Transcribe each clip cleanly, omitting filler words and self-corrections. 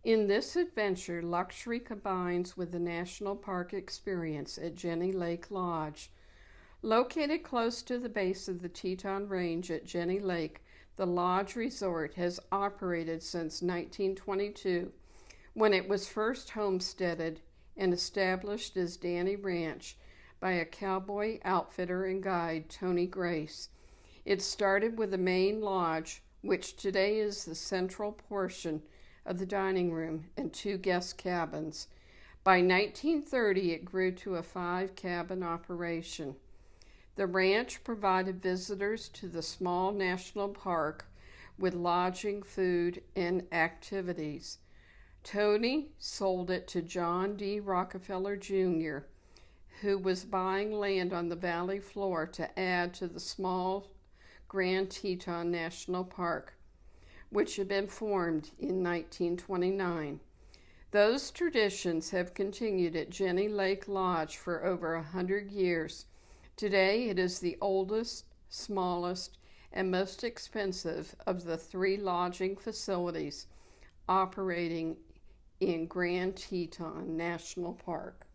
In this adventure, luxury combines with the national park experience at Jenny Lake Lodge. Located close to the base of the Teton Range at Jenny Lake, the Lodge Resort has operated since 1922, when it was first homesteaded and established as Danny Ranch by a cowboy outfitter and guide, Tony Grace. It started with the main lodge, which today is the central portion of the dining room and 2 guest cabins. By 1930, it grew to a 5-cabin operation. The ranch provided visitors to the small national park with lodging, food, and activities. Tony sold it to John D. Rockefeller Jr., who was buying land on the valley floor to add to the small Grand Teton National Park, which had been formed in 1929. Those traditions have continued at Jenny Lake Lodge for over 100 years. Today, it is the oldest, smallest, and most expensive of the 3 lodging facilities operating in Grand Teton National Park.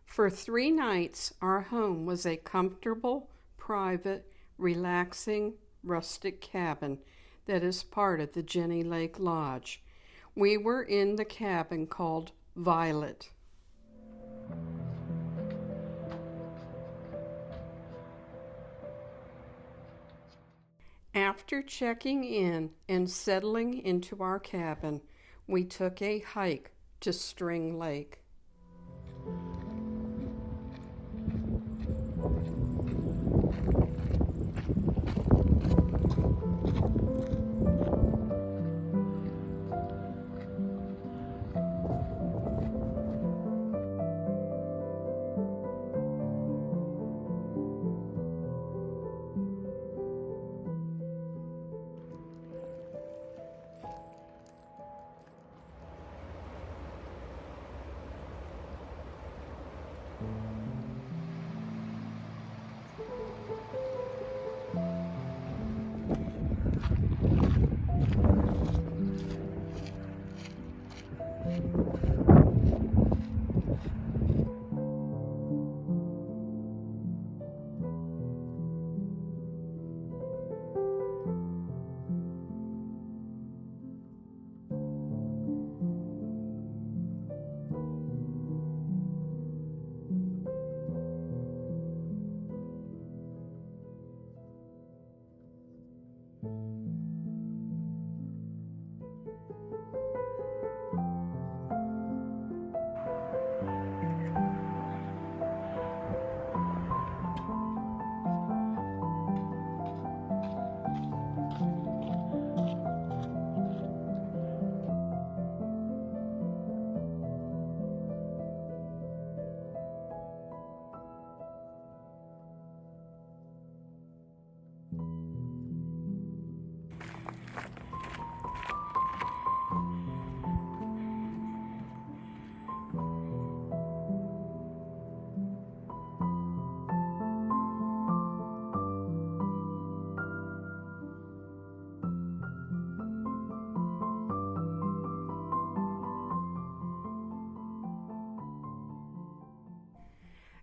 For 3 nights, our home was a comfortable, private, relaxing, rustic cabin that is part of the Jenny Lake Lodge. We were in the cabin called Violet. After checking in and settling into our cabin, we took a hike to String Lake.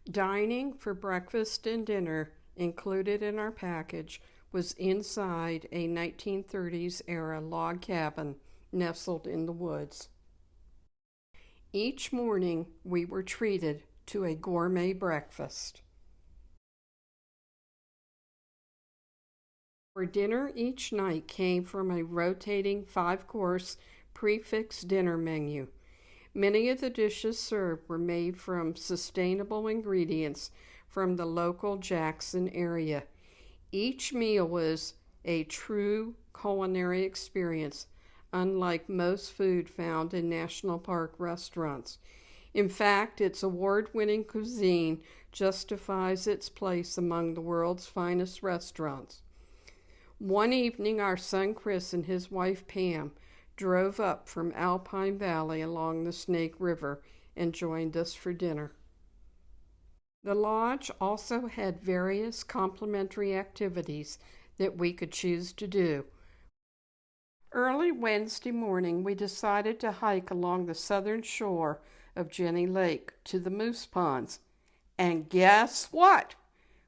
Dining for breakfast and dinner included in our package was inside a 1930s era log cabin nestled in the woods. Each morning we were treated to a gourmet breakfast. Our dinner each night came from a rotating 5-course prefix dinner menu. Many of the dishes served were made from sustainable ingredients from the local Jackson area. Each meal was a true culinary experience, unlike most food found in national park restaurants. In fact, its award-winning cuisine justifies its place among the world's finest restaurants. One evening, our son Chris and his wife Pam drove up from Alpine Valley along the Snake River and joined us for dinner. The lodge also had various complimentary activities that we could choose to do. Early Wednesday morning, we decided to hike along the southern shore of Jenny Lake to the moose ponds. And guess what?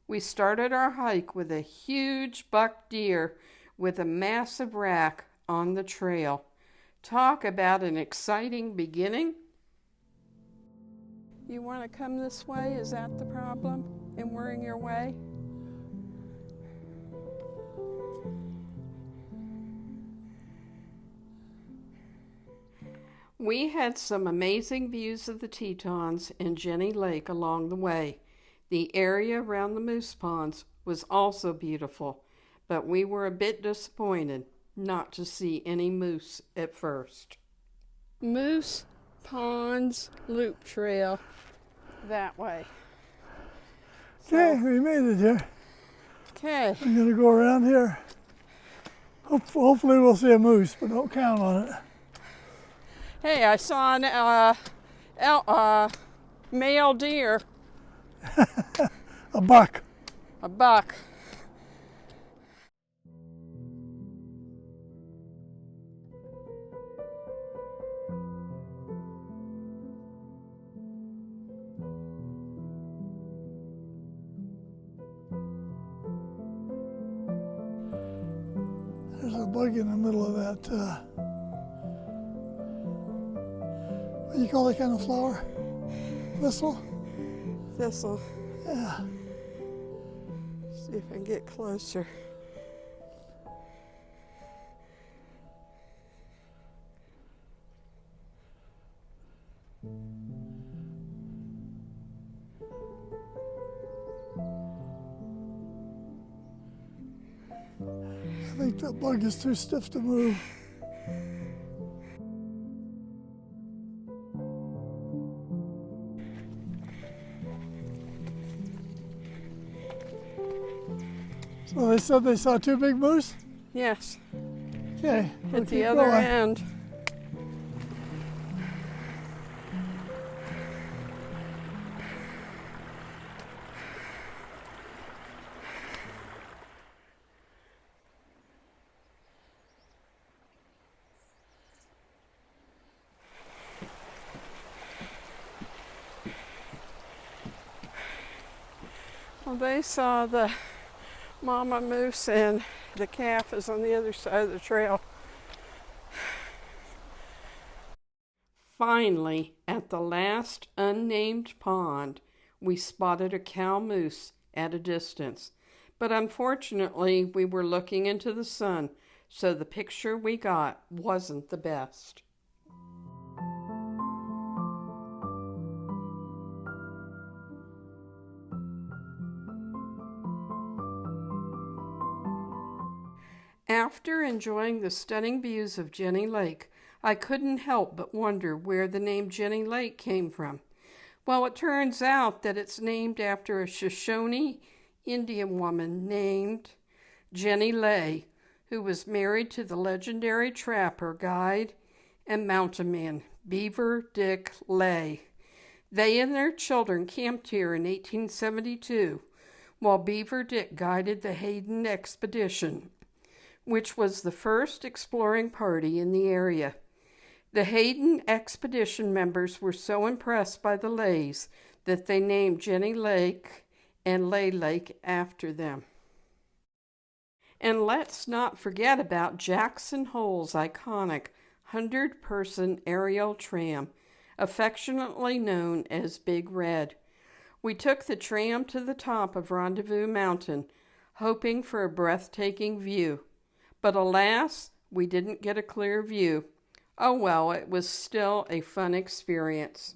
We started our hike with a huge buck deer with a massive rack on the trail. Talk about an exciting beginning. You want to come this way? Is that the problem in worrying your way? We had some amazing views of the Tetons and Jenny Lake along the way. The area around the moose ponds was also beautiful, but we were a bit disappointed not to see any moose at first. Moose Ponds Loop Trail, that way. Okay, we made it here. Okay. I'm gonna go around here. Hopefully we'll see a moose, but don't count on it. Hey, I saw an male deer. A buck. A buck. There's a bug in the middle of that, what do you call that kind of flower? Thistle? Thistle. Yeah. See if I can get closer. I think that bug is too stiff to move. So they said they saw two big moose? Yes. Okay, we'll At the keep other going. end. Well, they saw the mama moose and the calf is on the other side of the trail. Finally, at the last unnamed pond, we spotted a cow moose at a distance. But unfortunately, we were looking into the sun, so the picture we got wasn't the best. After enjoying the stunning views of Jenny Lake, I couldn't help but wonder where the name Jenny Lake came from. Well, it turns out that it's named after a Shoshone Indian woman named Jenny Lake, who was married to the legendary trapper, guide, and mountain man, Beaver Dick Lake. They and their children camped here in 1872, while Beaver Dick guided the Hayden expedition, which was the first exploring party in the area. The Hayden expedition members were so impressed by the Lays that they named Jenny Lake and Lay Lake after them. And let's not forget about Jackson Hole's iconic 100-person aerial tram, affectionately known as Big Red. We took the tram to the top of Rendezvous Mountain, hoping for a breathtaking view. But alas, we didn't get a clear view. Oh well, it was still a fun experience.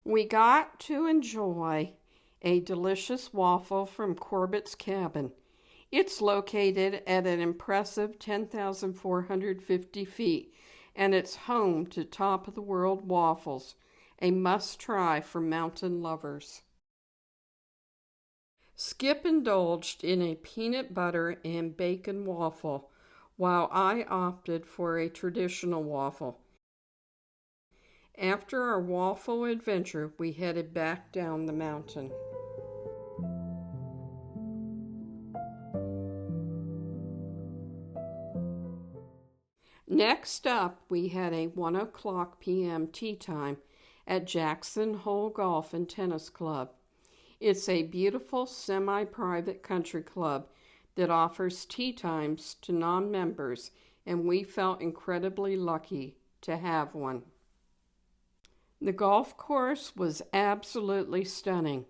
We got to enjoy a delicious waffle from Corbett's Cabin. It's located at an impressive 10,450 feet, and it's home to Top of the World waffles, a must-try for mountain lovers. Skip indulged in a peanut butter and bacon waffle, while I opted for a traditional waffle. After our waffle adventure, we headed back down the mountain. Next up, we had a 1:00 p.m. tea time at Jackson Hole Golf and Tennis Club. It's a beautiful semi-private country club that offers tea times to non-members, and we felt incredibly lucky to have one. The golf course was absolutely stunning.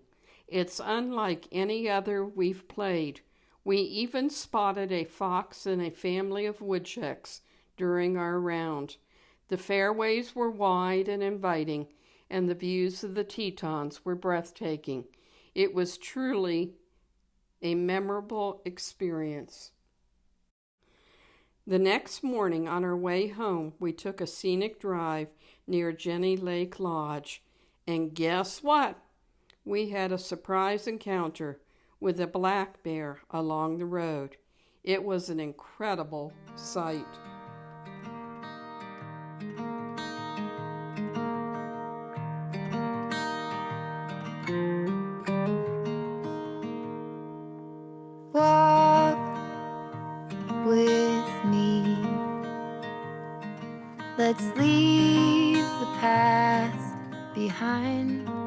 It's unlike any other we've played. We even spotted a fox and a family of woodchucks during our round. The fairways were wide and inviting, and the views of the Tetons were breathtaking. It was truly a memorable experience. The next morning, on our way home, we took a scenic drive near Jenny Lake Lodge, and guess what? We had a surprise encounter with a black bear along the road. It was an incredible sight. Walk with me. Let's leave the past behind.